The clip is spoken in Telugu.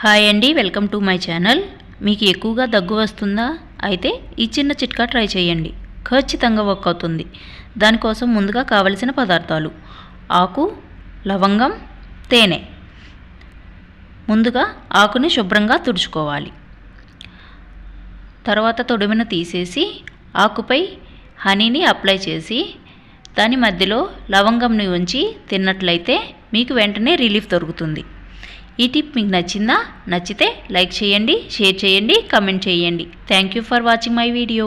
హాయ్ అండి, వెల్కమ్ టు మై ఛానల్. మీకు ఎక్కువగా దగ్గు వస్తుందా? అయితే ఈ చిన్న చిట్కా ట్రై చేయండి, ఖచ్చితంగా వర్క్ అవుతుంది. దానికోసం ముందుగా కావలసిన పదార్థాలు: ఆకు, లవంగం, తేనె. ముందుగా ఆకుని శుభ్రంగా తుడుచుకోవాలి. తర్వాత తొడిమిన తీసేసి ఆకుపై హనీని అప్లై చేసి దాని మధ్యలో లవంగంని ఉంచి తిన్నట్లయితే మీకు వెంటనే రిలీఫ్ దొరుకుతుంది. ఈ టిప్ మీకు నచ్చిందా? నచ్చితే లైక్ చేయండి, షేర్ చేయండి, కామెంట్ చేయండి. Thank you for watching my video.